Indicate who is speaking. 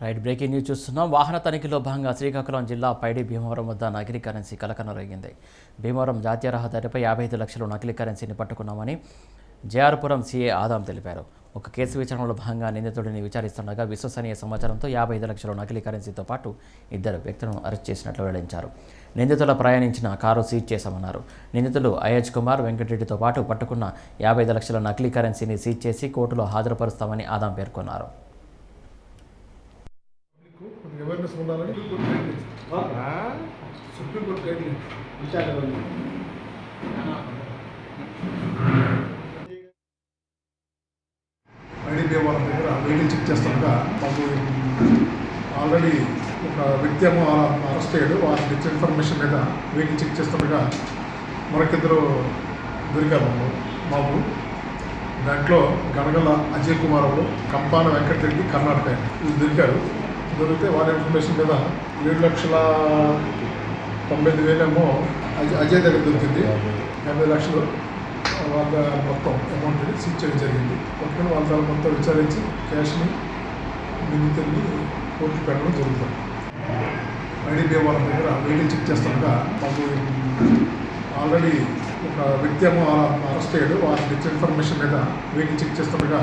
Speaker 1: Right breaking news చూస్తున్నాం. వాహన తనిఖీలో భాగంగా శ్రీకాకుళం జిల్లా పైడి భీమవరం వద్ద నకిలీ కరెన్సీ కలకనరేగింది. భీమవరం జాతీయ రహదారిపై 55 లక్షల నకిలీ కరెన్సీని పట్టుకున్నామని జేఆర్పురం సీఏ ఆదాం తెలిపారు. ఒక కేసు విచారణలో భాగంగా నిందితుడిని విచారిస్తుండగా విశ్వసనీయ సమాచారంతో 55 లక్షల నకిలీ కరెన్సీతో పాటు 2 వ్యక్తులను అరెస్ట్ చేసినట్లు వెల్లడించారు. నిందితుల ప్రయాణించిన కారు సీజ్ చేశామన్నారు. నిందితులు ఐహెచ్ కుమార్, వెంకటరెడ్డితో పాటు పట్టుకున్న 55 లక్షల నకిలీ కరెన్సీని సీజ్ చేసి కోర్టులో హాజరుపరుస్తామని ఆదాం పేర్కొన్నారు.
Speaker 2: అవేర్నెస్ ఉండాలని సుప్రీంకోర్టు గైడ్లైన్స్ ఐడి భీమవరం దగ్గర వెహికల్ చెక్ చేస్తుండగా మాకు ఆల్రెడీ ఒక వ్యక్తి ఏమో అరెస్ట్ అయ్యాడు. వాళ్ళకి ఇచ్చిన ఇన్ఫర్మేషన్ మీద వెహికల్ చెక్ చేస్తుండగా మరొకిద్దరు దొరికారు మాకు. దాంట్లో గనగల అజయ్ కుమార్ ಅವರು, కంపాన వెంకటరెడ్డి కర్ణాటక వీళ్ళు దొరికారు. దొరికితే వాళ్ళ ఇన్ఫర్మేషన్ మీద 7,95,000 ఏమో అజయ్ దగ్గర దొరికింది. 50 లక్షలు వాళ్ళ మొత్తం అమౌంట్ని సీజ్ చేయడం జరిగింది. ఒకటి వాళ్ళ మొత్తం విచారించి క్యాష్ని నిందితుల్ని కోర్టు పెట్టడం జరుగుతుంది. ఐడి భీమవరం దగ్గర వెహికల్ చెక్ చేస్తుండగా మాకు ఆల్రెడీ ఒక వ్యక్తి ఏమో అరెస్ట్ అయ్యాడు. వాళ్ళకి ఇచ్చిన ఇన్ఫర్మేషన్ మీద వెహికల్ చెక్ చేస్తుండగా